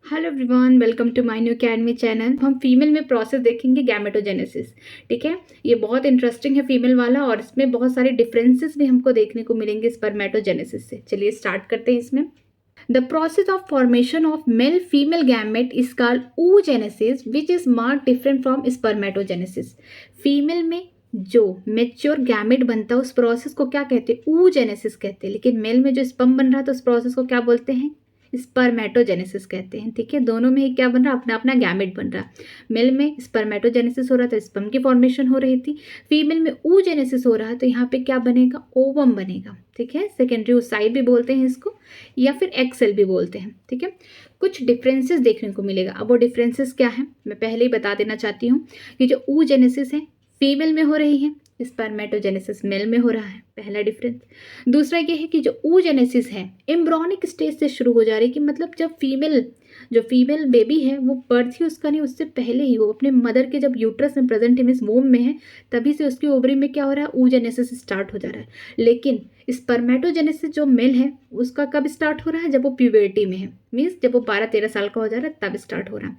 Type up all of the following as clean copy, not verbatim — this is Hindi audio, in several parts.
Hello everyone, welcome to my new academy channel. हम फीमेल में प्रोसेस देखेंगे गैमेटोजेनेसिस। ठीक है, ये बहुत इंटरेस्टिंग है फीमेल वाला और इसमें बहुत सारे डिफरेंसेस भी हमको देखने को मिलेंगे स्पर्मेटोजेनेसिस से। चलिए स्टार्ट करते हैं इसमें। The process of formation of male female gamete is called oogenesis which is mark different from spermatogenesis. Female में जो मेच्योर गैमेट बनता है उस प्रोसेस को क्या कहते हैं? oogenesis कहते हैं। लेकिन मेल में जो स्पर्म बन रहा है तो उस प्रोसेस को क्या बोलते हैं? स्पर्मेटोजेनेसिस कहते हैं। ठीक है, दोनों में ही क्या बन रहा है? अपना अपना गैमेट बन रहा है। मेल में स्पर्मेटोजेनेसिस हो रहा था, स्पर्म की फॉर्मेशन हो रही थी। फीमेल में oogenesis हो रहा है तो यहाँ पे क्या बनेगा? ओवम बनेगा। ठीक है, सेकेंडरी oocyte भी बोलते हैं इसको, या फिर एक्स सेल भी बोलते हैं। ठीक है, कुछ डिफरेंसेस देखने को मिलेगा। अब वो डिफरेंसेस क्या है मैं पहले ही बता देना चाहती हूँ कि जो oogenesis है फीमेल में हो रही है, स्पर्मेटोजेनेसिस मेल में हो रहा है। पहला डिफरेंस। दूसरा ये है कि जो oogenesis है एम्ब्रॉनिक स्टेज से शुरू हो जा रही है, कि मतलब जब जो फीमेल बेबी है वो बर्थ ही उसका नहीं, उससे पहले ही वो अपने मदर के जब यूट्रस में प्रेजेंट है, मीन्स वोम में है, तभी से उसकी ओवरी में क्या हो रहा है? oogenesis स्टार्ट हो जा रहा है। लेकिन स्पर्मेटोजेनेसिस जो मेल है उसका कब स्टार्ट हो रहा है? जब वो प्यूबर्टी में है, मीन्स जब वो 12-13 साल का हो जा रहा है तब स्टार्ट हो रहा है।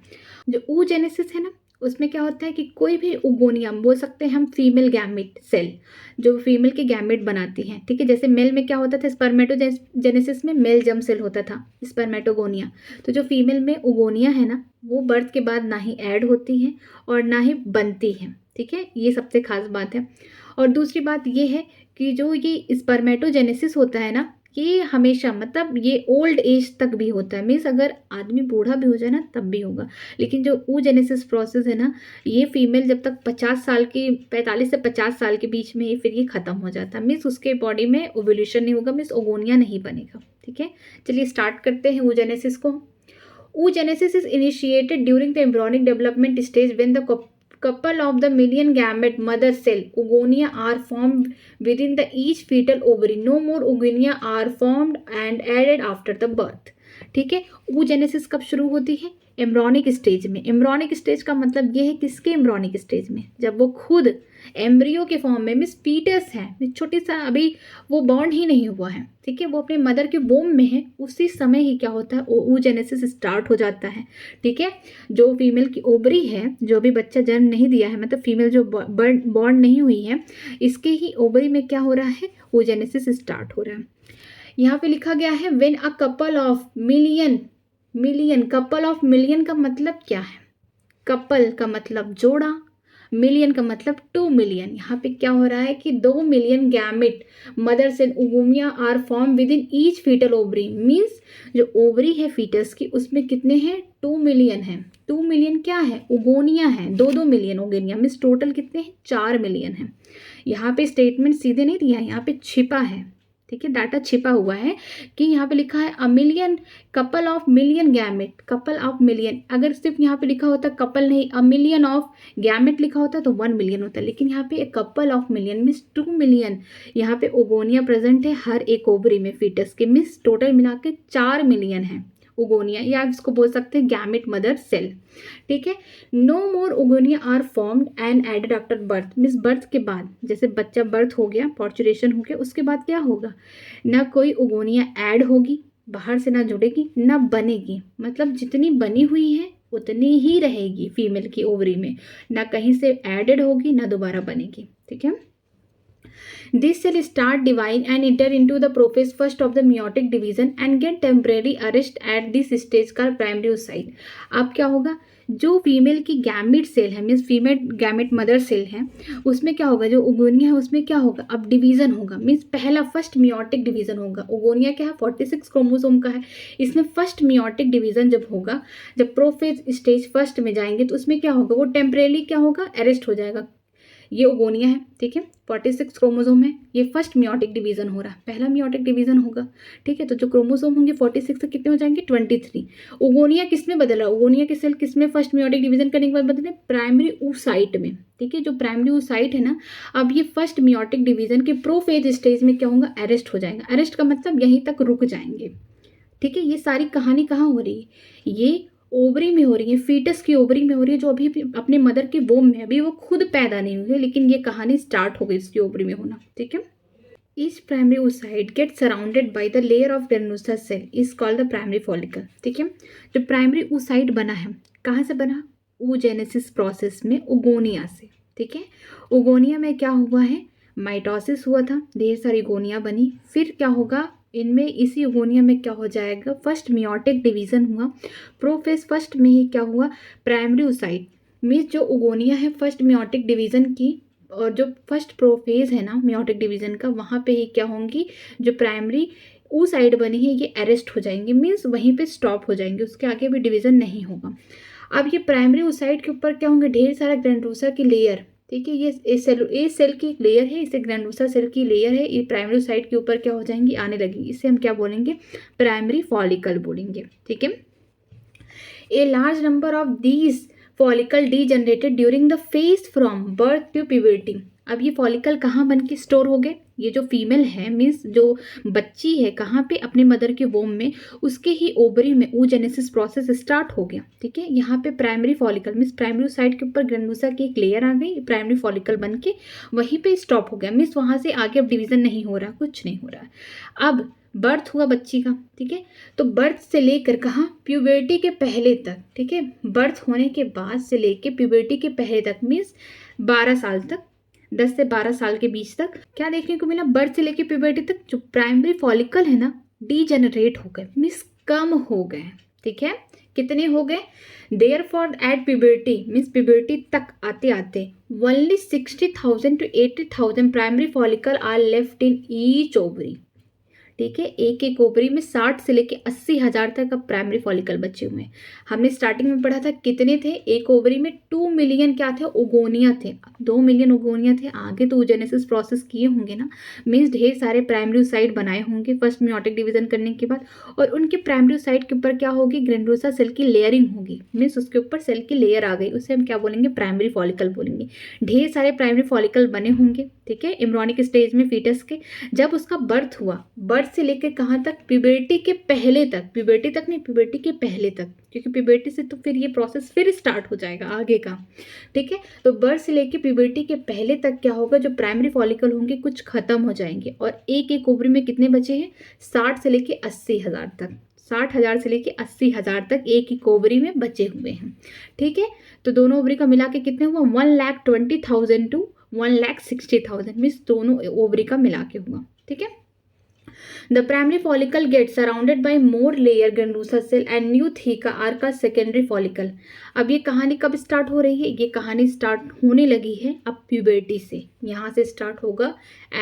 जो oogenesis है ना, उसमें क्या होता है कि कोई भी उगोनिया बोल सकते हैं हम फीमेल गैमेट सेल जो फीमेल के गैमेट बनाती हैं। ठीक है, जैसे मेल में क्या होता था? स्पर्मेटोजेनेसिस में मेल जर्म सेल होता था, स्पर्मेटोगोनिया। तो जो फीमेल में उगोनिया है ना, वो बर्थ के बाद ना ही ऐड होती हैं और ना ही बनती हैं। ठीक है, ये सबसे खास बात है। और दूसरी बात ये है कि जो ये स्पर्मेटोजेनेसिस होता है ना, ये हमेशा मतलब ये ओल्ड एज तक भी होता है, मीन्स अगर आदमी बूढ़ा भी हो जाए ना तब भी होगा। लेकिन जो oogenesis प्रोसेस है ना, ये फीमेल जब तक 50 साल की 45 से 50 साल के बीच में ही फिर ये खत्म हो जाता है, मीन्स उसके बॉडी में ओव्यूलेशन नहीं होगा, मीन्स ओगोनिया नहीं बनेगा। ठीक है, चलिए स्टार्ट करते हैं oogenesis को। oogenesis is initiated during the embryonic development stage when the couple of the million gamete mother cell oogonia are formed within the each fetal ovary. No more oogonia are formed and added after the birth. ठीक है, oogenesis कब शुरू होती है? एम्ब्रॉनिक स्टेज में। एम्ब्रॉनिक स्टेज का मतलब ये है किसके एम्ब्रॉनिक स्टेज में? जब वो खुद एम्ब्रियो के फॉर्म में, मीन्स फीटस है, छोटी सा अभी वो बॉर्न ही नहीं हुआ है। ठीक है, वो अपने मदर के वोम में है, उसी समय ही क्या होता है? oogenesis स्टार्ट हो जाता है। ठीक है, जो फीमेल की ओवरी है, जो भी बच्चा जन्म नहीं दिया है, मतलब फीमेल जो बॉर्न नहीं हुई है, इसके ही ओवरी में क्या हो रहा है? oogenesis स्टार्ट हो रहा है। यहाँ पे लिखा गया है when a couple of million couple of million का मतलब क्या है? कपल का मतलब जोड़ा, मिलियन का मतलब 2 मिलियन। यहाँ पे क्या हो रहा है कि 2 million gamete mother cell oogonia are form within each fetal ovary, means जो ओवरी है फीटस की उसमें कितने हैं? 2 मिलियन है। 2 मिलियन क्या है? उगोनिया है। 2-2 मिलियन ओगोनिया, मीन्स टोटल कितने हैं? 4 मिलियन है। यहाँ पे स्टेटमेंट सीधे नहीं दिया है, यहाँ पे छिपा है। ठीक है, डाटा छिपा हुआ है कि यहाँ पे लिखा है a million couple of million gamete, couple of million. अगर सिर्फ यहाँ पे लिखा होता कपल नहीं, अ मिलियन ऑफ गैमेट लिखा होता तो 1 मिलियन होता, लेकिन यहाँ पे एक couple of million means 2 million यहाँ पे ओगोनिया प्रेजेंट है हर एक ओवरी में फीटस के, मीन्स टोटल मिला के 4 मिलियन है ओगोनिया, या इसको बोल सकते हैं गैमेट मदर सेल। ठीक है, no more oogonia are formed and added after birth, means birth के बाद, जैसे बच्चा बर्थ हो गया, पॉर्चुरेशन हो गया, उसके बाद क्या होगा? ना कोई ओगोनिया ऐड होगी बाहर से, ना जुड़ेगी ना बनेगी, मतलब जितनी बनी हुई है उतनी ही रहेगी फीमेल की ओवरी में, ना कहीं से एडेड होगी ना दोबारा बनेगी। ठीक है, this cell start divide and enter into the prophase first of the meiotic division and get temporary arrest at this stage called primary oocyte. अब क्या होगा? जो फीमेल की गैमेट सेल है, means female gamete mother cell है, उसमें क्या होगा? जो ओगोनिया है उसमें क्या होगा? अब डिवीजन होगा, मीन्स पहला फर्स्ट मियोटिक डिवीजन होगा। ओगोनिया क्या है? 46 क्रोमोसोम का है। इसमें फर्स्ट मियोटिक डिवीजन जब होगा, जब प्रोफेज स्टेज फर्स्ट में जाएंगे तो उसमें क्या होगा? वो टेम्परेली क्या होगा? अरेस्ट हो जाएगा। ये ओगोनिया है। ठीक है, 46 क्रोमोसोम है, ये फर्स्ट मियोटिक डिवीजन हो रहा है, पहला मियोटिक डिवीजन होगा। ठीक है, तो जो क्रोमोसोम होंगे 46 से कितने हो जाएंगे? 23। ओगोनिया किस में बदल रहा है? ओगोनिया के सेल किस में फर्स्ट मियोटिक डिवीजन करने के बाद बदले? प्राइमरी oocyte में। ठीक है, जो प्राइमरी oocyte है ना, अब ये फर्स्ट मियोटिक डिवीजन के प्रोफेज स्टेज में क्या होगा? अरेस्ट हो जाएगा। अरेस्ट का मतलब यहीं तक रुक जाएंगे। ठीक है, ये सारी कहानी कहाँ हो रही है? ये ओवरी में हो रही है, फीटस की ओवरी में हो रही है, जो अभी अपने मदर के वोम में, अभी वो खुद पैदा नहीं हुई है, लेकिन ये कहानी स्टार्ट हो गई इसकी ओवरी में होना। ठीक है, Each primary oocyte gets surrounded by the layer of granulosa cell is called the primary follicle। ठीक है, जो प्राइमरी oocyte बना है कहाँ से बना? oogenesis प्रोसेस में ओगोनिया से। ठीक है, ओगोनिया में क्या हुआ है? माइटोसिस हुआ था, ढेर सारी गोनिया बनी, फिर क्या होगा इनमें, इसी ओगोनिया में क्या हो जाएगा? फर्स्ट मियोटिक डिवीजन हुआ। प्रोफेज फर्स्ट में ही क्या हुआ? प्राइमरी oocyte मीन्स जो ओगोनिया है फर्स्ट मियोटिक डिवीजन की, और जो फर्स्ट प्रोफेज है ना मियोटिक डिवीजन का, वहाँ पे ही क्या होंगी? जो प्राइमरी oocyte बनी है ये अरेस्ट हो जाएंगे, मीन्स वहीं पे स्टॉप हो जाएंगे, उसके आगे भी डिवीजन नहीं होगा। अब ये प्राइमरी oocyte के ऊपर क्या होंगे? ढेर सारा ग्रैनुलोसा की लेयर। ठीक है, ये सेल की एक लेयर है, इसे ग्रैनुलोसा सेल की लेयर है, ये प्राइमरी oocyte के ऊपर क्या हो जाएंगी? आने लगेंगी, इसे हम क्या बोलेंगे? प्राइमरी फॉलिकल बोलेंगे। ठीक है, a large number of these follicle degenerated during the phase from birth to puberty. अब ये फॉलिकल कहाँ बन के स्टोर हो गए? ये जो फीमेल है मीन्स जो बच्ची है कहाँ पे? अपने मदर के वोम में, उसके ही ओवरी में oogenesis प्रोसेस स्टार्ट हो गया। ठीक है, यहाँ पे primary follicle means primary oocyte के ऊपर ग्रैनुलोसा की एक लेयर आ गई, प्राइमरी फॉलिकल बन के वहीं पे स्टॉप हो गया, मीन्स वहाँ से आगे अब डिवीजन नहीं हो रहा, कुछ नहीं हो रहा। अब बर्थ हुआ बच्ची का। ठीक है, तो बर्थ से लेकर कहाँ? प्यूबर्टी के पहले तक। ठीक है, बर्थ होने के बाद से लेकर प्यूबर्टी के पहले तक मीन्स 12 साल तक, 10 से 12 साल के बीच तक क्या देखने को मिला? बर्थ से लेकर प्यूबर्टी तक जो प्राइमरी फॉलिकल है ना डीजेनरेट हो गए, मीन्स कम हो गए। ठीक है, कितने हो गए? Therefore at puberty means puberty तक आते आते only 60,000 to 80,000 primary follicle are left in each ovary. ठीक है, एक एक ओवरी में 60 से लेके 80,000 तक अब प्राइमरी फॉलिकल बचे हुए हैं। हमने स्टार्टिंग में पढ़ा था कितने थे? एक ओवरी में 2 मिलियन क्या थे? ओगोनिया थे। 2 मिलियन ओगोनिया थे, आगे तो oogenesis प्रोसेस किए होंगे ना, मीन्स ढेर सारे प्राइमरी oocyte बनाए होंगे फर्स्ट मियोटिक डिवीजन करने के बाद, और उनके प्राइमरी oocyte के ऊपर क्या होगी? ग्रैनुलोसा सेल की लेयरिंग होगी, मीन्स उसके ऊपर सेल की लेयर आ गई, उसे हम क्या बोलेंगे? प्राइमरी फॉलिकल बोलेंगे। ढेर सारे प्राइमरी फॉलिकल बने होंगे। ठीक है, एम्ब्रियोनिक स्टेज में फीटस के, जब उसका बर्थ हुआ, बर्थ से लेकर कहाँ तक? प्यूबर्टी के पहले तक, प्यूबर्टी तक नहीं, प्यूबर्टी के पहले तक, क्योंकि प्यूबर्टी से तो फिर ये प्रोसेस फिर स्टार्ट हो जाएगा आगे का। ठीक है, तो बर्थ से लेकर प्यूबर्टी के पहले तक क्या होगा? जो प्राइमरी फॉलिकल होंगे कुछ खत्म हो जाएंगे, और एक एक ओवरी में कितने बचे हैं? 60 से लेकर 80,000 तक, 60,000 से लेकर 80,000 तक एक एक ओवरी में बचे हुए हैं। ठीक है, तो दोनों ओवरी का मिला के कितने हुआ? 1,20,000 to 1,60,000 मीन्स दोनों ओवरी का मिला के हुआ। ठीक है, the primary follicle get surrounded by more layer granulosa cell and new theca are का सेकेंडरी फॉलिकल। अब ये कहानी कब स्टार्ट हो रही है? ये कहानी स्टार्ट होने लगी है अब प्यूबर्टी से, यहाँ से स्टार्ट होगा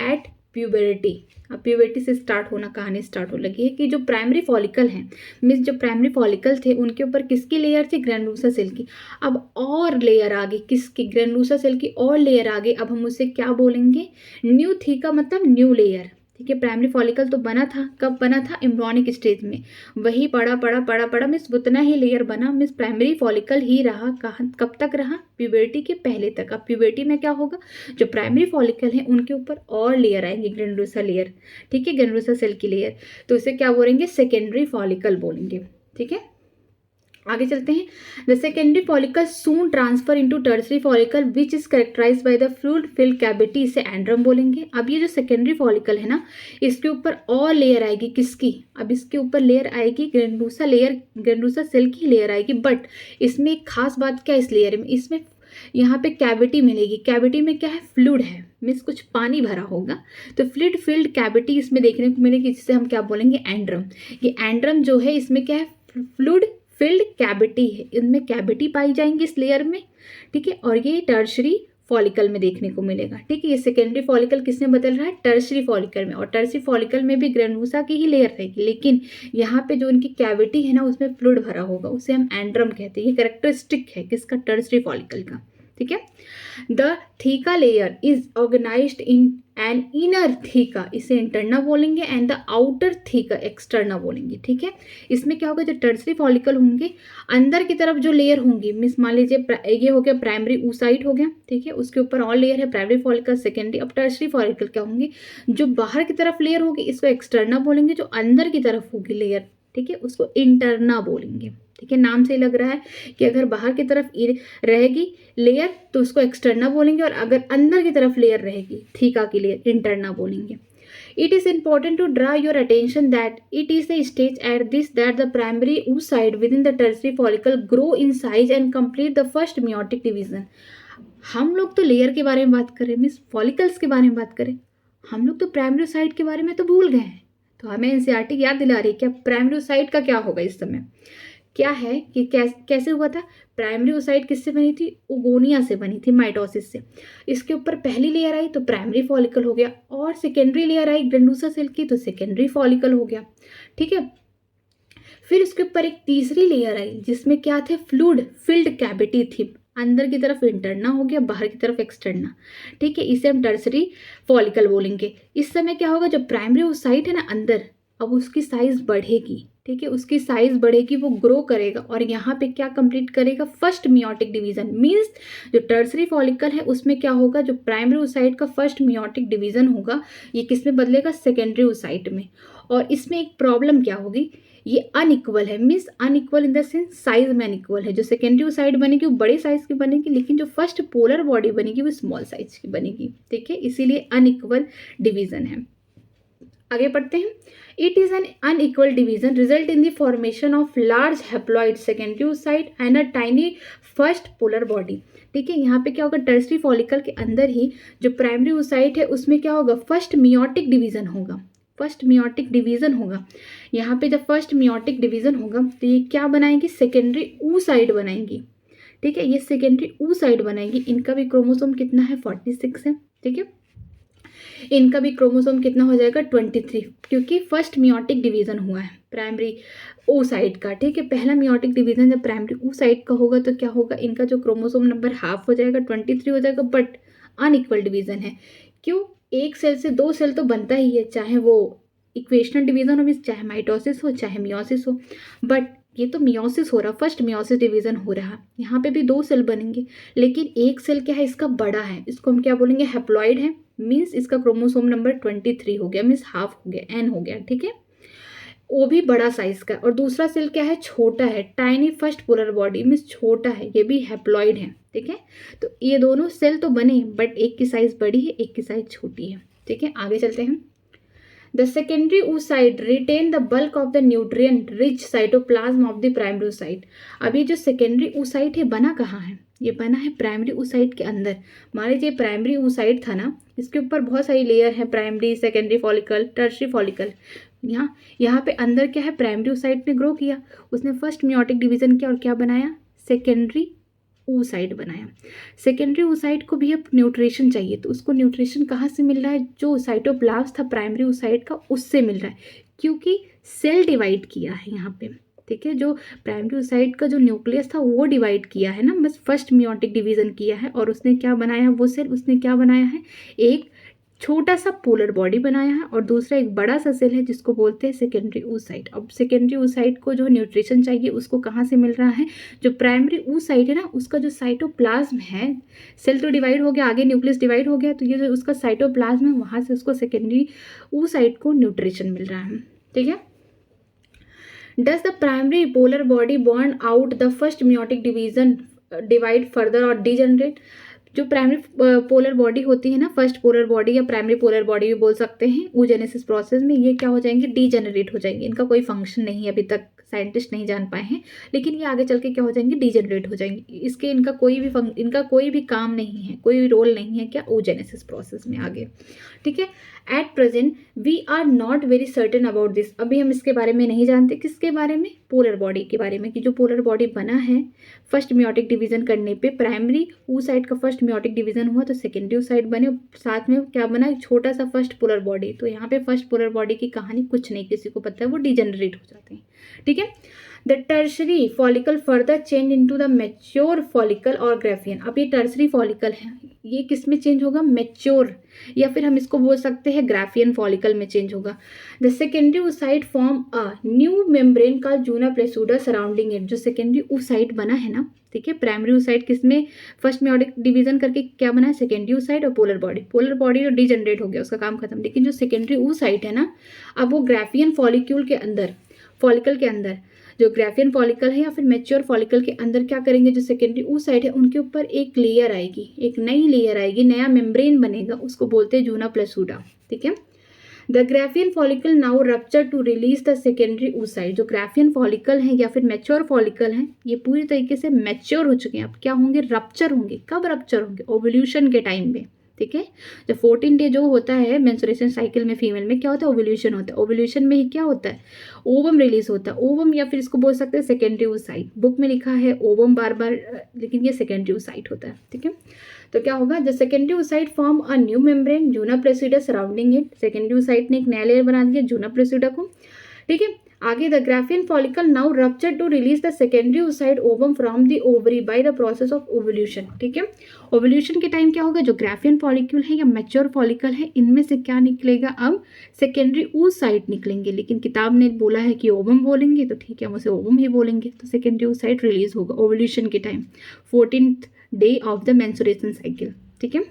एट प्यूबर्टी। अब प्यूबर्टी से स्टार्ट होना कहानी स्टार्ट हो लगी है कि जो प्राइमरी फॉलिकल हैं मीन्स जो प्राइमरी फॉलिकल थे उनके ऊपर किसकी लेयर थी? ग्रैनुलोसा सेल की। अब और लेयर आ गई, किसकी? ग्रैनुलोसा सेल की और लेयर आ गई। अब हम उसे क्या बोलेंगे? न्यू थीका, मतलब न्यू लेयर। ठीक है, प्राइमरी फॉलिकल तो बना था, कब बना था? एम्ब्रियोनिक स्टेज में, वही पड़ा मिस उतना ही लेयर बना, मिस प्राइमरी फॉलिकल ही रहा। कहाँ कब तक रहा? प्यूबर्टी के पहले तक। अब प्यूबर्टी में क्या होगा? जो प्राइमरी फॉलिकल है उनके ऊपर और लेयर आएंगे, ग्रैनुलोसा लेयर। ठीक है, ग्रैनुलोसा सेल की लेयर, तो उसे क्या बोलेंगे? सेकेंडरी फॉलिकल बोलेंगे। ठीक है, आगे चलते हैं। The secondary follicle soon transfer into tertiary follicle which is characterised by the fluid filled cavity, इसे एंड्रम बोलेंगे। अब ये जो सेकेंडरी फॉलिकल है ना, इसके ऊपर और लेयर आएगी, किसकी? अब इसके ऊपर लेयर आएगी ग्रैनुलोसा लेयर, ग्रैनुलोसा सेल की लेयर आएगी। बट इसमें एक खास बात क्या है इस लेयर में? इसमें यहाँ पे कैविटी मिलेगी। कैविटी में क्या है? फ्लूइड है, मीन्स कुछ पानी भरा होगा, तो फ्लूइड फिल्ड कैविटी इसमें देखने को मिलेगी, जिसे हम क्या बोलेंगे? एंड्रम। ये एंड्रम जो है इसमें क्या है? फ्लूइड फिल्ड कैविटी है, इनमें कैविटी पाई जाएंगी इस लेयर में। ठीक है, और ये टर्शरी फॉलिकल में देखने को मिलेगा। ठीक है, ये सेकेंडरी फॉलिकल किसमें बदल रहा है? टर्शरी फॉलिकल में, और टर्शरी फॉलिकल में भी ग्रैनुलोसा की ही लेयर रहेगी, लेकिन यहाँ पे जो इनकी कैविटी है ना उसमें फ्लूइड भरा होगा, उसे हम एंड्रम कहते हैं। ये कैरेक्टरिस्टिक है किसका? टर्शरी फॉलिकल का। ठीक है, the theca layer is organised in an inner theca, इसे इंटरना बोलेंगे, and the outer theca externa बोलेंगे। ठीक है, इसमें क्या होगा? जो टर्सरी फॉलिकल होंगे अंदर की तरफ जो लेयर होंगी, मिस मान लीजिए ये हो गया प्राइमरी oocyte हो गया। ठीक है, उसके ऊपर और लेयर है प्राइमरी फॉलिकल, सेकेंडरी। अब टर्सरी फॉलिकल क्या होंगे? जो बाहर की तरफ लेयर होगी इसको एक्सटर्ना बोलेंगे, जो अंदर की तरफ होगी लेयर, ठीक है, उसको इंटरना बोलेंगे। ठीक है, नाम से ही लग रहा है कि अगर बाहर की तरफ रहेगी लेयर तो उसको एक्सटर्ना बोलेंगे, और अगर अंदर की तरफ लेयर रहेगी थीका की लेयर इंटरना बोलेंगे। It is important to draw your attention that it is the stage at this that the primary oocyte within the tertiary follicle grow in size and complete the first meiotic division. हम लोग तो लेयर के बारे में बात करें, मीन्स फॉलिकल्स के बारे में बात करें, हम लोग तो प्राइमरी oocyte के बारे में तो भूल गए हैं। तो हमें एनसीईआरटी याद दिला रही है क्या प्राइमरी oocyte का क्या होगा इस समय, क्या है कि कैसे हुआ था। प्राइमरी oocyte किससे बनी थी, ओगोनिया से बनी थी, माइटोसिस से। इसके ऊपर पहली लेयर आई तो प्राइमरी फॉलिकल हो गया, और सेकेंडरी लेयर आई ग्रैंडुसा सेल की तो सेकेंडरी फॉलिकल हो गया, ठीक है। फिर उसके ऊपर एक तीसरी लेयर आई जिसमें क्या थे, फ्लूइड फिल्ड कैविटी थी, अंदर की तरफ इंटरना हो गया, बाहर की तरफ एक्सटर्ना, ठीक है। इसे हम टर्सरी फॉलिकल बोलेंगे। इस समय क्या होगा, जो प्राइमरी oocyte है ना अंदर, अब उसकी साइज बढ़ेगी, ठीक है, उसकी साइज बढ़ेगी, वो ग्रो करेगा और यहाँ पे क्या कंप्लीट करेगा, फर्स्ट मियोटिक डिवीजन। मीन्स जो टर्सरी फॉलिकल है उसमें क्या होगा, जो प्राइमरी oocyte का फर्स्ट मियोटिक डिवीजन होगा ये किस में बदलेगा, सेकेंडरी oocyte में। और इसमें एक प्रॉब्लम क्या होगी, ये अनइक्वल है, means unequal in the sense size में अनइक्वल है। जो सेकेंडरी oocyte बनेगी वो बड़े साइज की बनेगी, लेकिन जो फर्स्ट पोलर बॉडी बनेगी वो स्मॉल साइज की बनेगी, ठीक है, इसीलिए अनइक्वल डिवीजन है। आगे पढ़ते हैं। It is an unequal division result in the formation of large haploid secondary oocyte and a tiny first polar body, ठीक है। यहाँ पे क्या होगा, टर्सरी फॉलिकल के अंदर ही जो प्राइमरी oocyte है उसमें क्या होगा, फर्स्ट मियोटिक डिवीजन होगा, फर्स्ट मियोटिक डिवीजन होगा। यहाँ पे जब फर्स्ट मियोटिक डिवीजन होगा तो ये क्या बनाएंगी, सेकेंडरी oocyte बनाएंगी, ठीक है, ये सेकेंडरी oocyte बनाएंगी। इनका भी क्रोमोसोम कितना है, 46 है, ठीक है। इनका भी क्रोमोसोम कितना हो जाएगा, 23, क्योंकि फर्स्ट मियोटिक डिवीजन हुआ है प्राइमरी oocyte का, ठीक है। पहला मियोटिक डिवीजन जब प्राइमरी oocyte का होगा तो क्या होगा, इनका जो क्रोमोसोम नंबर हाफ हो जाएगा, 23 हो जाएगा, बट अनइक्वल डिवीजन है। क्यों, एक सेल से दो सेल तो बनता ही है, चाहे वो इक्वेशनल डिवीजन हो, चाहे माइटोसिस हो, चाहे मियोसिस हो, बट ये तो मियोसिस हो रहा, फर्स्ट मियोसिस डिवीजन हो रहा। यहाँ पे भी दो सेल बनेंगे, लेकिन एक सेल क्या है, इसका बड़ा है, इसको हम क्या बोलेंगे, हैप्लॉइड है, मीन्स इसका क्रोमोसोम नंबर 23 हो गया, मीन्स हाफ हो गया, एन हो गया, ठीक है, वो भी बड़ा साइज का। और दूसरा सेल क्या है, छोटा है, tiny first polar body, means छोटा है, ये भी हैप्लॉइड है, ठीक है। तो ये दोनों सेल तो बने, बट एक की साइज बड़ी है, एक की साइज छोटी है, ठीक है। आगे चलते हैं। The secondary oocyte retain the bulk of the nutrient-rich cytoplasm of the primary oocyte. अब ये जो secondary oocyte है बना कहाँ है, ये बना है प्राइमरी oocyte के अंदर। मान लीजिए प्राइमरी oocyte था ना, इसके ऊपर बहुत सारी लेयर है, primary, secondary follicle, tertiary follicle. यहाँ पे अंदर क्या है, प्राइमरी oocyte ने ग्रो किया, उसने फर्स्ट मियोटिक डिवीजन किया और क्या बनाया, सेकेंडरी oocyte बनाया। सेकेंडरी oocyte को भी अब न्यूट्रिशन चाहिए, तो उसको न्यूट्रिशन कहाँ से मिल रहा है, जो साइटोप्लाज्म था प्राइमरी oocyte का उससे मिल रहा है, क्योंकि सेल डिवाइड किया है यहाँ पे, ठीक है। जो प्राइमरी oocyte का जो न्यूक्लियस था वो डिवाइड किया है ना, बस फर्स्ट मियोटिक डिवीजन किया है, और उसने क्या बनाया है, वो सेल उसने क्या बनाया है, एक छोटा सा पोलर बॉडी बनाया है, और दूसरा एक बड़ा सा सेल है जिसको बोलते हैं सेकेंडरी oocyte। अब सेकेंडरी oocyte को जो न्यूट्रिशन चाहिए उसको कहाँ से मिल रहा है, जो प्राइमरी oocyte है ना उसका जो साइटोप्लाज्म है, सेल तो डिवाइड हो गया, आगे न्यूक्लियस डिवाइड हो गया, तो ये जो उसका साइटोप्लाज्म है वहाँ से उसको सेकेंडरी oocyte को न्यूट्रिशन मिल रहा है, ठीक है। Does the primary polar body bond out the first meiotic division divide further और degenerate? जो प्राइमरी पोलर बॉडी होती है ना, फर्स्ट पोलर बॉडी या प्राइमरी पोलर बॉडी भी बोल सकते हैं, oogenesis प्रोसेस में ये क्या हो जाएंगे, डीजेनरेट हो जाएंगे। इनका कोई फंक्शन नहीं है, अभी तक साइंटिस्ट नहीं जान पाए हैं, लेकिन ये आगे चल के क्या हो जाएंगे, डीजेनरेट हो जाएंगे। इसके इनका कोई भी काम नहीं है, कोई रोल नहीं है क्या, oogenesis प्रोसेस में आगे, ठीक है। At present we are not very certain about this, अभी हम इसके बारे में नहीं जानते, किसके बारे में, पोलर बॉडी के बारे में, कि जो पोलर बॉडी बना है फर्स्ट मियोटिक डिवीजन करने पे, प्राइमरी oocyte का फर्स्ट मियोटिक डिवीजन हुआ तो सेकेंडरी oocyte बने, साथ में क्या बना, एक छोटा सा फर्स्ट पोलर बॉडी। तो यहाँ पे फर्स्ट पोलर बॉडी की कहानी कुछ नहीं किसी को पता है, वो डिजेनरेट हो जाते हैं, ठीक है। The tertiary follicle further change into the mature follicle और ग्राफियन। अब ये टर्सरी फॉलिकल है, ये किस में चेंज होगा, मैच्योर, या फिर हम इसको बोल सकते हैं ग्राफियन फॉलिकल में चेंज होगा। The secondary oocyte form a new membrane का जूना प्लेसूडा सराउंडिंग इट। जो सेकेंडरी oocyte बना है ना, ठीक है, प्राइमरी oocyte किसमें, फर्स्ट मियोटिक डिवीजन करके क्या बना है, सेकेंडरी oocyte और पोलर बॉडी। पोलर बॉडी तो डिजेनरेट हो गया, उसका काम खत्म, लेकिन जो सेकेंडरी oocyte है ना, अब वो ग्राफियन फॉलिक्यूल के अंदर, फॉलिकल के अंदर, जो ग्राफियन फॉलिकल है या फिर मैच्योर फॉलिकल के अंदर क्या करेंगे, जो सेकेंडरी oocyte है उनके ऊपर एक लेयर आएगी, एक नई लेयर आएगी, नया मेम्ब्रेन बनेगा, उसको बोलते हैं जूना प्लेसूडा, ठीक है। The Graafian follicle now rupture to release the secondary oocyte। जो ग्राफियन फॉलिकल है या फिर मैच्योर फॉलिकल हैं, ये पूरी तरीके से मैच्योर हो चुके हैं। अब क्या होंगे, रप्चर होंगे। कब रप्चर होंगे, ओव्यूलेशन के टाइम में, ठीक है। जब 14 डे जो होता है मेंस्ट्रुएशन साइकिल में फीमेल में क्या होता है, ओव्यूलेशन होता है। ओव्यूलेशन में ही क्या होता है, ओवम रिलीज होता है। ओवम या फिर इसको बोल सकते हैं सेकेंडरी oocyte। बुक में लिखा है ओवम बार बार, लेकिन ये सेकेंडरी oocyte होता है, ठीक है। तो क्या होगा, the secondary oocyte form a new membrane zona pellucida surrounding it. Secondary oocyte ने एक नया लेयर बना दिया जूना प्रेसिडा को, ठीक है। आगे, the Graafian follicle now rupture to release the secondary oocyte ovum from the ovary by the process of ovulation, ठीक है। ओव्यूलेशन के टाइम क्या होगा, जो ग्राफियन फॉलिक्यूल है या मैच्योर फॉलिकल है, इनमें से क्या निकलेगा, अब सेकेंडरी oocyte निकलेंगे। लेकिन किताब ने बोला है कि ओवम बोलेंगे, तो ठीक है, हम उसे ओवम ही बोलेंगे। तो सेकेंडरी oocyte रिलीज होगा ओव्यूलेशन के time, 14th day of the menstruation cycle, ठीक है।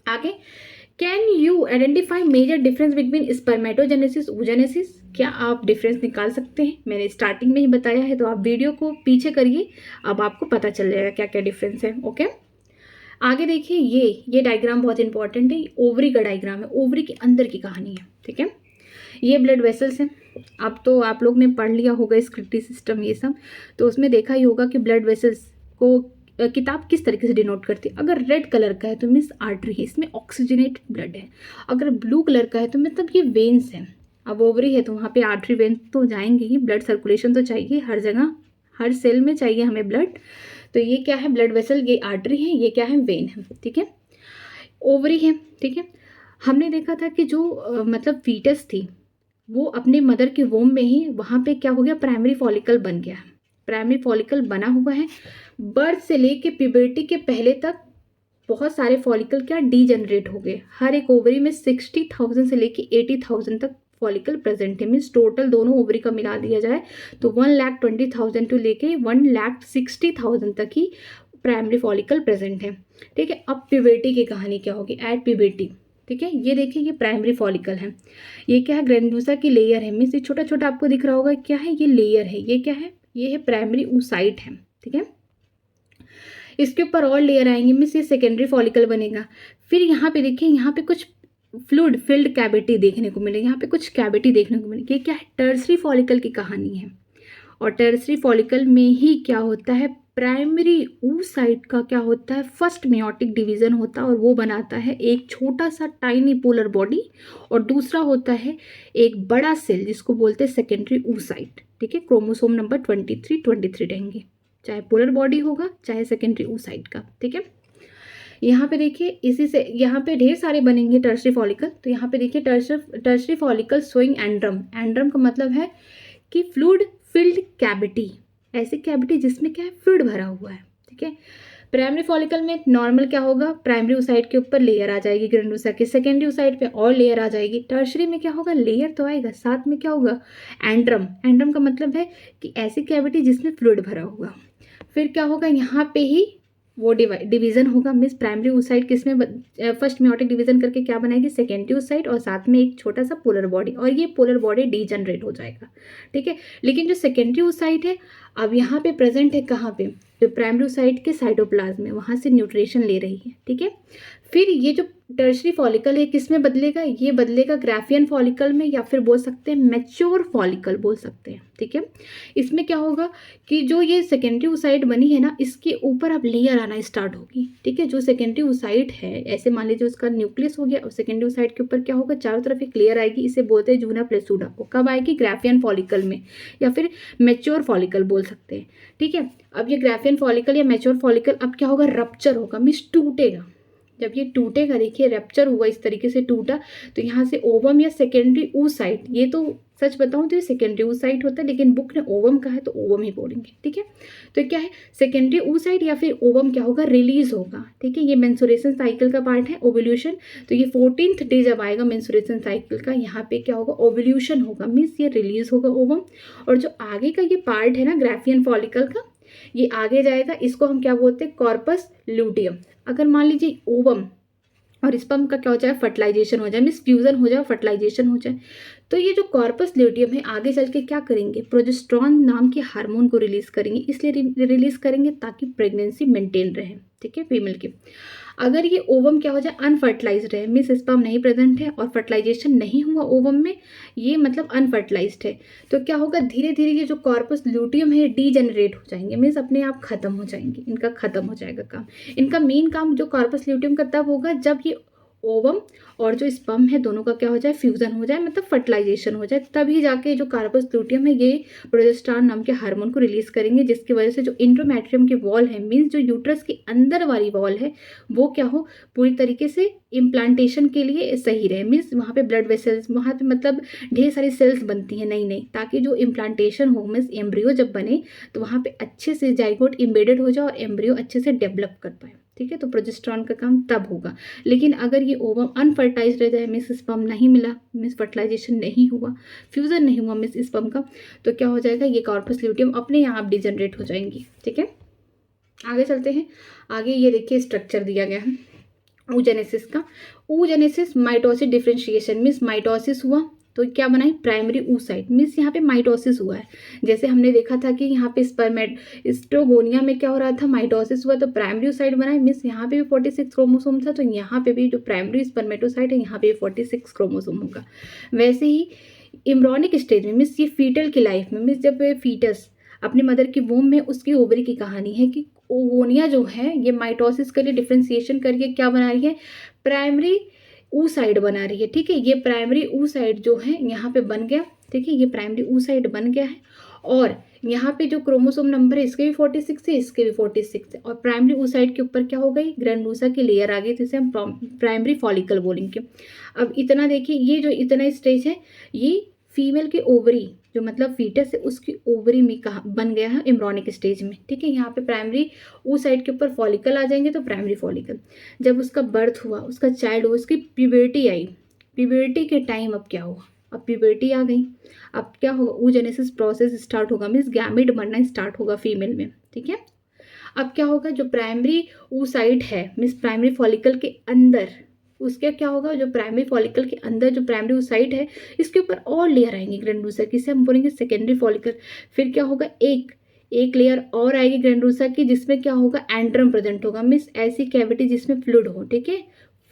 आगे, can you identify major difference between spermatogenesis oogenesis। क्या आप डिफरेंस निकाल सकते हैं, मैंने स्टार्टिंग में ही बताया है, तो आप वीडियो को पीछे करिए, अब आपको पता चल जाएगा क्या क्या डिफरेंस है, ओके। आगे देखिए, ये डायग्राम बहुत इंपॉर्टेंट है, ओवरी का डायग्राम है, ओवरी के अंदर की कहानी है, ठीक है। ये ब्लड वेसल्स हैं। अब तो आप लोग ने पढ़ लिया होगा स्क्रिप्टी सिस्टम ये सब, तो उसमें देखा ही होगा कि ब्लड वेसल्स को किताब किस तरीके से डिनोट करती है। अगर रेड कलर का है तो मीन्स आर्टरी है, इसमें ऑक्सीजनेट ब्लड है। अगर ब्लू कलर का है तो मतलब ये वेन्स हैं। अब ओवरी है तो वहाँ पे आर्टरी वेन्स तो जाएंगे ही, ब्लड सर्कुलेशन तो चाहिए हर जगह, हर सेल में चाहिए हमें ब्लड। तो ये क्या है, ब्लड वेसल, ये आर्टरी है, ये क्या है, वेन है, ठीक है। ओवरी है, ठीक है। हमने देखा था कि जो मतलब फीटस थी वो अपने मदर के वोम में ही वहाँ पे क्या हो गया, प्राइमरी फॉलिकल बन गया। प्राइमरी फॉलिकल बना हुआ है। बर्थ से लेके प्यूबर्टी के पहले तक बहुत सारे फॉलिकल क्या डीजनरेट हो गए। हर एक ओवरी में 60,000 से लेके 80,000 तक फॉलिकल प्रेजेंट है। मीन्स टोटल दोनों ओवरी का मिला दिया जाए तो 1,20,000 टू लेके 1,60,000 तक ही प्राइमरी फॉलिकल प्रेजेंट है, ठीक है। अब प्यूबर्टी की कहानी क्या होगी, एट प्यूबर्टी, ठीक है। ये देखिए, ये प्राइमरी फॉलिकल है, ये क्या है, ग्रेन्यूसा की लेयर है। मीन्स ये छोटा छोटा आपको दिख रहा होगा, क्या है, ये लेयर है, ये क्या है, ये है प्राइमरी oocyte है, ठीक है। इसके ऊपर और लेयर आएंगे, मीन्स ये सेकेंडरी फॉलिकल बनेगा। फिर यहाँ पे देखिए, यहाँ पे कुछ फ्लूइड फिल्ड कैविटी देखने को मिलेगी, यहाँ पे कुछ कैविटी देखने को मिलेगी। ये क्या है, टर्सरी फॉलिकल की कहानी है। और टर्सरी फॉलिकल में ही क्या होता है, प्राइमरी oocyte का क्या होता है, फर्स्ट मेयोटिक डिवीजन होता है और वो बनाता है एक छोटा सा टाइनी पोलर बॉडी, और दूसरा होता है एक बड़ा सेल जिसको बोलते हैं सेकेंडरी oocyte, ठीक है। क्रोमोसोम नंबर 23 रहेंगे, चाहे पोलर बॉडी होगा चाहे सेकेंडरी oocyte का, ठीक है। यहाँ पे देखिए, इसी से यहाँ पे ढेर सारे बनेंगे टर्सरी फॉलिकल। तो यहाँ पे देखिए, टर्सरी फॉलिकल शोइंग एंड्रम। एंड्रम का मतलब है कि फ्लूइड फिल्ड कैविटी, ऐसी कैविटी जिसमें क्या है, फ्लूइड भरा हुआ है, ठीक है। प्राइमरी फॉलिकल में नॉर्मल क्या होगा, प्राइमरी oocyte के ऊपर लेयर आ जाएगी ग्रेन्यूसा के, सेकेंडरी oocyte पे और लेयर आ जाएगी। टर्सरी में क्या होगा, लेयर तो आएगा, साथ में क्या होगा, एंड्रम। एंड्रम का मतलब है कि ऐसी कैविटी जिसमें फ्लूइड भरा हुआ। फिर क्या होगा, यहाँ पे ही वो डिवीजन होगा। मीन्स प्राइमरी oocyte किसमें फर्स्ट मेयोटिक डिवीजन करके क्या बनाएगी, सेकेंडरी oocyte, और साथ में एक छोटा सा पोलर बॉडी, और ये पोलर बॉडी डीजनरेट हो जाएगा, ठीक है। लेकिन जो सेकेंडरी oocyte है अब यहाँ पे प्रेजेंट है कहाँ पे, जो प्राइमरी oocyte के साइटोप्लाज्म में, वहाँ से न्यूट्रिशन ले रही है, ठीक है। फिर ये जो टर्सरी फॉलिकल है किस में बदलेगा, ये बदलेगा ग्राफियन फॉलिकल में, या फिर बोल सकते हैं मैच्योर फॉलिकल बोल सकते हैं, ठीक है। इसमें क्या होगा कि जो ये सेकेंडरी oocyte बनी है ना, इसके ऊपर अब लेयर आना स्टार्ट होगी, ठीक है। जो सेकेंडरी oocyte है, ऐसे मान लीजिए उसका न्यूक्लियस हो गया, और सेकेंडरी oocyte के ऊपर क्या होगा, चारों तरफ एक लेयर आएगी, इसे बोलते हैं जूना प्लेसूडा। वो कब आएगी, ग्राफियन फॉलिकल में, या फिर मैच्योर फॉलिकल बोल सकते हैं, ठीक है। अब ये ग्राफियन फॉलिकल या मैच्योर फॉलिकल अब क्या होगा, रप्चर होगा, मीन्स टूटेगा। जब ये टूटेगा, देखिए रप्चर हुआ, इस तरीके से टूटा, तो यहाँ से ओवम या सेकेंडरी oocyte, ये तो सच बताऊँ तो ये सेकेंडरी oocyte होता है, लेकिन बुक ने ओवम कहा है तो ओवम ही बोलेंगे, ठीक है। तो क्या है, सेकेंडरी oocyte या फिर ओवम क्या होगा, रिलीज होगा, ठीक है। ये मेंस्ट्रुएशन साइकिल का पार्ट है, ओव्यूलेशन। तो ये 14th डे जब आएगा मेंस्ट्रुएशन साइकिल का, यहाँ पे क्या होगा, ओव्यूलेशन होगा, मीन्स ये रिलीज होगा ओवम। और जो आगे का ये पार्ट है ना ग्राफियन फॉलिकल का, ये आगे जाएगा, इसको हम क्या बोलते हैं, कॉर्पस ल्यूटियम। अगर मान लीजिए ओवम और स्पर्म का क्या हो जाए, फर्टिलाइजेशन हो जाए, मीन्स फ्यूजन हो जाए, फर्टिलाइजेशन हो जाए, तो ये जो कॉर्पस ल्यूटियम है आगे चल के क्या करेंगे, प्रोजेस्टेरॉन नाम के हार्मोन को रिलीज करेंगे, इसलिए रिलीज करेंगे ताकि प्रेगनेंसी मेंटेन रहे, ठीक है, फीमेल की। अगर ये ओवम क्या हो जाए, अनफर्टिलाइज्ड है, मीन्स स्पर्म नहीं प्रेजेंट है और फर्टिलाइजेशन नहीं हुआ ओवम में, ये मतलब अनफर्टिलाइज्ड है, तो क्या होगा, धीरे धीरे ये जो कॉर्पस ल्यूटियम है डीजेनरेट हो जाएंगे, मीन्स अपने आप खत्म हो जाएंगे, इनका खत्म हो जाएगा काम। इनका मेन काम जो कॉर्पस ल्यूटियम का तब होगा जब ये ओवम और जो स्पर्म है दोनों का क्या हो जाए, फ्यूजन हो जाए, मतलब फर्टिलाइजेशन हो जाए, तभी जाके जो कार्पस ल्यूटियम है ये प्रोजेस्टेरॉन नाम के हार्मोन को रिलीज करेंगे, जिसकी वजह से जो इंट्रोमेट्रियम की वॉल है, मीन्स जो यूट्रस के अंदर वाली वॉल है, वो क्या हो, पूरी तरीके से इम्प्लांटेशन के लिए सही रहे, मीन्स वहाँ पे ब्लड वेसल्स, वहाँ पे मतलब ढेर सारी सेल्स बनती हैं नई नई, ताकि जो इम्प्लांटेशन हो, मीन्स एम्ब्रियो जब बने तो वहाँ पे अच्छे से जाइगोट इम्बेडेड हो जाए और एम्ब्रियो अच्छे से डेवलप कर पाए, ठीक है। तो प्रोजेस्टेरॉन का काम तब होगा। लेकिन अगर ये ओवम अनफर्टाइज रह जाए, मीन्स स्पर्म नहीं मिला, मीन्स फर्टिलाइजेशन नहीं हुआ, फ्यूजन नहीं हुआ मीन्स स्पर्म का, तो क्या हो जाएगा, ये कॉर्पस ल्यूटियम अपने आप डिजनरेट हो जाएंगी, ठीक है। आगे चलते हैं। आगे ये देखिए स्ट्रक्चर दिया गया है oogenesis का। oogenesis mitosis differentiation, means mitosis हुआ तो क्या बनाई, प्राइमरी oocyte, मीन्स यहाँ पे माइटोसिस हुआ है। जैसे हमने देखा था कि यहाँ पे स्ट्रोगोनिया में क्या हो रहा था, माइटोसिस हुआ तो प्राइमरी oocyte बनाए, मीन्स यहाँ पे भी 46 क्रोमोसोम था, तो यहाँ पे भी जो प्राइमरी स्पर्मेटोसाइट है यहाँ पे भी 46 क्रोमोसोम होगा। वैसे ही एम्ब्रियोनिक स्टेज में, मीन्स ये फीटल की लाइफ में, मीन्स जब फीटस अपने मदर की वूम में, उसकी ओवरी की कहानी है कि ओवोनिया जो है ये माइटोसिस के लिए डिफ्रेंसिएशन करके क्या बना रही है, प्राइमरी oocyte बना रही है, ठीक है। ये प्राइमरी oocyte जो है यहाँ पे बन गया, ठीक है, ये प्राइमरी oocyte बन गया है, और यहाँ पे जो क्रोमोसोम नंबर है इसके भी 46 है, इसके भी 46 है, और प्राइमरी oocyte के ऊपर क्या हो गई, ग्रैनुलोसा की लेयर आ गई, जिसे हम प्राइमरी फॉलिकल बोलेंगे। अब इतना देखिए, ये जो इतना स्टेज है ये फीमेल की ओवरी, जो मतलब फीटस है उसकी ओवरी में कहा बन गया है एम्ब्रियोनिक स्टेज में, ठीक है। यहाँ पे प्राइमरी oocyte के ऊपर फॉलिकल आ जाएंगे, तो प्राइमरी फॉलिकल, जब उसका बर्थ हुआ, उसका चाइल्ड हुआ, उसकी प्यूबर्टी आई, प्यूबर्टी के टाइम अब क्या हुआ, अब प्यूबर्टी आ गई, अब क्या होगा, oogenesis प्रोसेस स्टार्ट होगा, मीन्स गैमेट बनना स्टार्ट होगा फीमेल में, ठीक है। अब क्या होगा, जो प्राइमरी oocyte है, मीन्स प्राइमरी फॉलिकल के अंदर, उसके क्या होगा, जो प्राइमरी फॉलिकल के अंदर जो प्राइमरी oocyte है इसके ऊपर और लेयर आएंगी ग्रैनुलोसा की, इसे हम बोलेंगे सेकेंडरी फॉलिकल। फिर क्या होगा, एक लेयर और आएगी ग्रैनुलोसा की, जिसमें क्या होगा, एंड्रम प्रेजेंट होगा, मीन्स ऐसी कैविटी जिसमें फ्लूइड हो, ठीक है,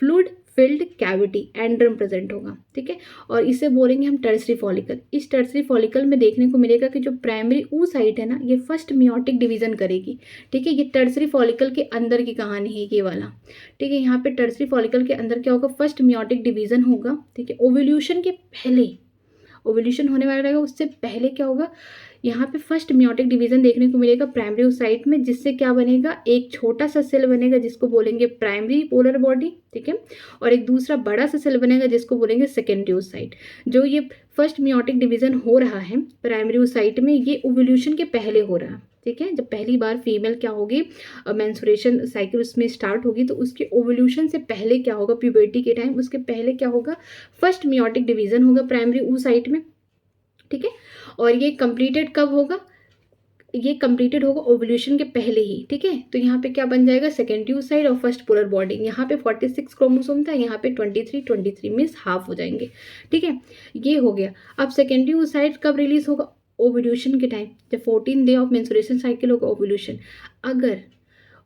फ्लूइड फिल्ड कैविटी, एंड्रम प्रेजेंट होगा, ठीक है। और इसे बोलेंगे हम टर्सरी फॉलिकल। इस टर्सरी फॉलिकल में देखने को मिलेगा कि जो प्राइमरी oocyte है ना, ये फर्स्ट मियोटिक डिवीजन करेगी, ठीक है। ये टर्सरी फॉलिकल के अंदर की कहानी है ये वाला, ठीक है। यहाँ पे टर्सरी फॉलिकल के अंदर क्या होगा, फर्स्ट मियोटिक डिवीजन होगा, ठीक है। ओव्यूलेशन के पहले, ओव्यूलेशन होने वाला रहेगा उससे पहले क्या होगा, यहाँ पे फर्स्ट मियोटिक डिवीजन देखने को मिलेगा प्राइमरी oocyte में, जिससे क्या बनेगा, एक छोटा सा सेल बनेगा जिसको बोलेंगे प्राइमरी पोलर बॉडी, ठीक है, और एक दूसरा बड़ा सा सेल बनेगा जिसको बोलेंगे सेकेंडरी oocyte। जो ये फर्स्ट मियोटिक डिवीजन हो रहा है प्राइमरी oocyte में, ये ओव्यूलेशन के पहले हो रहा है, ठीक है। जब पहली बार फीमेल क्या होगी, मेंस्ट्रुएशन साइकिल उसमें स्टार्ट होगी, तो उसके ओव्यूलेशन से पहले क्या होगा, प्यूबर्टी के टाइम उसके पहले क्या होगा, फर्स्ट मियोटिक डिवीजन होगा प्राइमरी oocyte में, ठीक है। और ये कंप्लीटेड कब होगा, ये कंप्लीटेड होगा ओव्यूलेशन के पहले ही, ठीक है। तो यहाँ पे क्या बन जाएगा, सेकेंडरी oocyte और फर्स्ट पोलर बॉडी। यहाँ पे 46 क्रोमोसोम था, यहाँ पे 23 मीन्स हाफ हो जाएंगे, ठीक है। ये हो गया। अब सेकेंडरी oocyte कब रिलीज होगा, ओव्यूलेशन के टाइम, जब 14 डे ऑफ मेंस्ट्रुएशन साइकिल होगा ओव्यूलेशन। अगर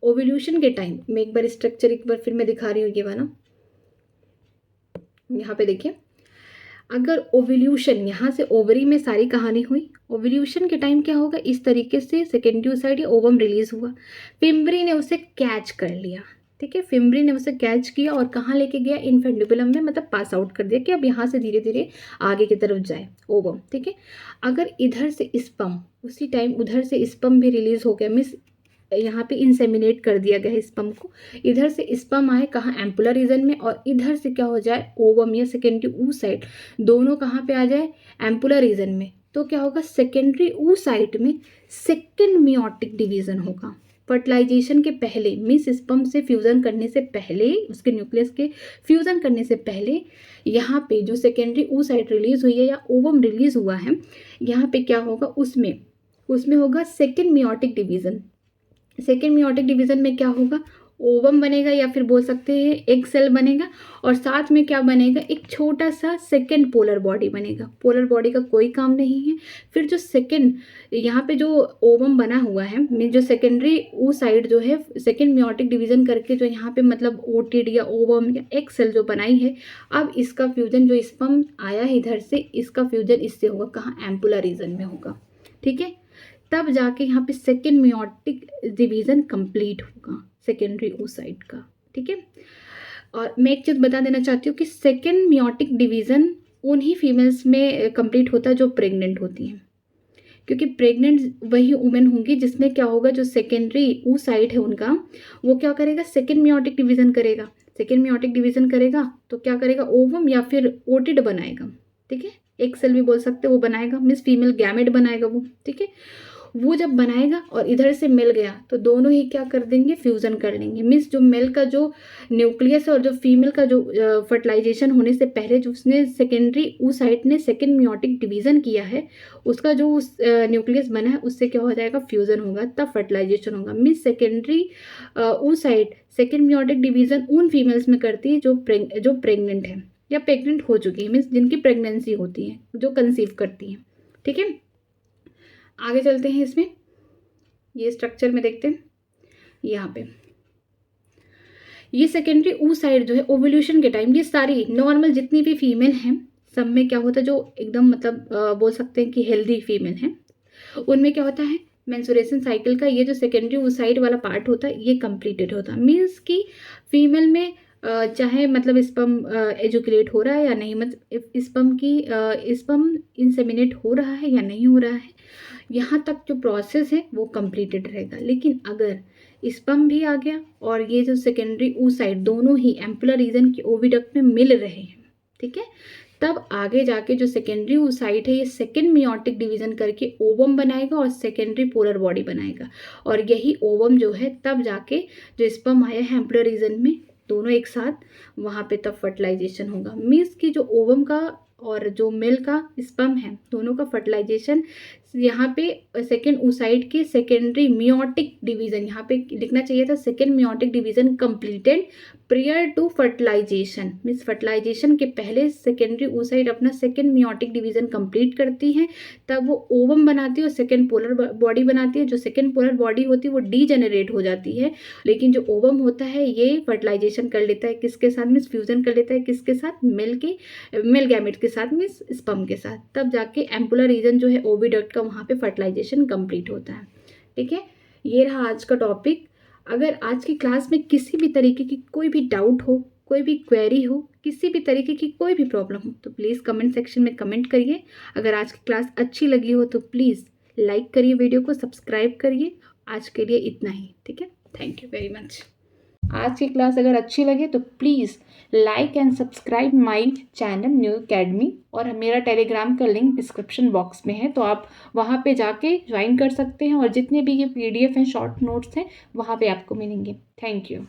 ओव्यूलेशन के टाइम में, एक बार स्ट्रक्चर एक बार फिर मैं दिखा रही हूँ ये वाला, यहाँ पे देखिए, अगर ओव्यूलेशन यहाँ से ओवरी में सारी कहानी हुई, ओव्यूलेशन के टाइम क्या होगा, इस तरीके से सेकेंडरी oocyte या ओवम रिलीज हुआ, फिम्बरी ने उसे कैच कर लिया, ठीक है। फिम्बरी ने उसे कैच किया और कहाँ लेके गया, इन्फेंडिबुलम में, मतलब पास आउट कर दिया कि अब यहाँ से धीरे धीरे आगे की तरफ जाए ओवम, ठीक है। अगर इधर से स्पर्म, उसी टाइम उधर से स्पर्म भी रिलीज हो गया, मीन्स यहाँ पे इंसेमिनेट कर दिया गया है स्पर्म को, इधर से स्पर्म आए कहाँ, एम्पुलर रीजन में, और इधर से क्या हो जाए, ओवम या सेकेंडरी oocyte दोनों कहाँ पे आ जाए, एम्पुलर रीजन में, तो क्या होगा, सेकेंडरी oocyte में सेकेंड मियोटिक डिवीजन होगा फर्टिलाइजेशन के पहले, मीन्स स्पर्म से फ्यूजन करने से पहले, उसके न्यूक्लियस के फ्यूजन करने से पहले यहाँ पे जो सेकेंडरी oocyte रिलीज हुई है या ओवम रिलीज हुआ है, यहाँ पे क्या होगा, उसमें होगा second meiotic division. Second meiotic division में क्या होगा, ओवम बनेगा या फिर बोल सकते हैं एग सेल बनेगा, और साथ में क्या बनेगा, एक छोटा सा सेकेंड पोलर बॉडी बनेगा। पोलर बॉडी का कोई काम नहीं है। फिर जो सेकेंड यहाँ पे जो ओवम बना हुआ है, में जो सेकेंडरी वो साइड जो है सेकेंड मियोटिक डिवीजन करके जो यहाँ पे मतलब ओटिड या ओवम या एग सेल जो बनाई है, अब इसका फ्यूजन जो स्पर्म आया है इधर से, इसका फ्यूजन इससे होगा, कहाँ, एम्पुलर रीजन में होगा। ठीक है, तब जाके यहाँ पे सेकेंड मियोटिक डिवीजन कंप्लीट होगा सेकेंडरी oocyte का। ठीक है, और मैं एक चीज़ बता देना चाहती हूँ कि सेकेंड मियोटिक डिवीजन उन्हीं फीमेल्स में कंप्लीट होता है जो प्रेग्नेंट होती हैं, क्योंकि प्रेग्नेंट वही वुमेन होंगी जिसमें क्या होगा, जो सेकेंडरी oocyte है उनका, वो क्या करेगा, सेकेंड मियोटिक डिवीजन करेगा। सेकेंड मियोटिक डिवीजन करेगा तो क्या करेगा, ओवम या फिर ओटिड बनाएगा। ठीक है, एक सेल भी बोल सकते हैं, वो बनाएगा, मीन्स फीमेल गैमेट बनाएगा वो। ठीक है, वो जब बनाएगा और इधर से मिल गया तो दोनों ही क्या कर देंगे, फ्यूज़न कर लेंगे। मीन्स जो मेल का जो न्यूक्लियस है और जो फीमेल का जो फर्टिलाइजेशन होने से पहले जो उसने सेकेंडरी oocyte ने सेकेंड मियोटिक डिवीज़न किया है, उसका जो उस न्यूक्लियस बना है उससे क्या हो जाएगा, फ्यूज़न होगा, तब फर्टिलाइजेशन होगा। Means secondary oocyte second meiotic division उन फीमेल्स में करती है जो प्रेग्नेंट है या प्रेग्नेंट हो चुकी है, मीन्स जिनकी प्रेगनेंसी होती है, जो कंसीव करती हैं। ठीक है, आगे चलते हैं। इसमें ये स्ट्रक्चर में देखते हैं, यहाँ पे ये सेकेंडरी oocyte जो है ओवल्यूशन के टाइम, ये सारी नॉर्मल जितनी भी फीमेल हैं सब में क्या होता है, जो एकदम मतलब बोल सकते हैं कि हेल्दी फीमेल हैं, उनमें क्या होता है, मेंस्ट्रुएशन साइकिल का ये जो सेकेंडरी oocyte वाला पार्ट होता है ये कंप्लीटेड होता है। मीन्स कि फीमेल में चाहे मतलब स्पर्म एजुकुलेट हो रहा है या नहीं, मतलब स्पर्म इंसेमिनेट हो रहा है या नहीं हो रहा है, यहाँ तक जो प्रोसेस है वो कंप्लीटेड रहेगा। लेकिन अगर स्पर्म भी आ गया और ये जो सेकेंडरी oocyte दोनों ही एम्पुलर रीजन के ओविडक्ट में मिल रहे हैं, ठीक है, तब आगे जाके जो सेकेंडरी oocyte है ये सेकेंड मियोटिक डिवीजन करके ओवम बनाएगा और सेकेंडरी पोलर बॉडी बनाएगा, और यही ओवम जो है तब जाके जो स्पर्म आया है एम्पुलर रीजन में, दोनों एक साथ वहाँ पे तब फर्टिलाइजेशन होगा। मीन्स कि जो ओवम का और जो मेल का स्पर्म है दोनों का फर्टिलाइजेशन यहाँ पे सेकेंड oocyte के सेकेंडरी मियोटिक डिवीजन, यहाँ पे लिखना चाहिए था second meiotic division completed prior to fertilisation. Means fertilisation के पहले सेकेंडरी oocyte अपना सेकेंड मियोटिक डिवीजन कंप्लीट करती है, तब वो ओवम बनाती है और सेकेंड पोलर बॉडी बनाती है। जो सेकेंड पोलर बॉडी होती है वो डीजेनरेट हो जाती है, लेकिन जो ओवम होता है ये फर्टिलाइजेशन कर लेता है किसके साथ, मीन्स फ्यूजन कर लेता है किसके साथ, मेल गैमेट के साथ, मीन्स स्पर्म के साथ, तब जाके एम्पुलर रीजन जो है ओविडक्ट का वहाँ पे फर्टिलाइजेशन कंप्लीट होता है। ठीक है, ये रहा आज का टॉपिक। अगर आज की क्लास में किसी भी तरीके की कोई भी डाउट हो, कोई भी क्वेरी हो, किसी भी तरीके की कोई भी प्रॉब्लम हो तो प्लीज़ कमेंट सेक्शन में कमेंट करिए। अगर आज की क्लास अच्छी लगी हो तो प्लीज़ लाइक करिए, वीडियो को सब्सक्राइब करिए। आज के लिए इतना ही। ठीक है, थैंक यू वेरी मच। आज की क्लास अगर अच्छी लगे तो please like and subscribe my channel new academy, और मेरा टेलीग्राम का लिंक डिस्क्रिप्शन बॉक्स में है, तो आप वहाँ पे जाके ज्वाइन कर सकते हैं, और जितने भी ये PDF हैं, शॉर्ट नोट्स हैं, वहाँ पे आपको मिलेंगे। Thank you.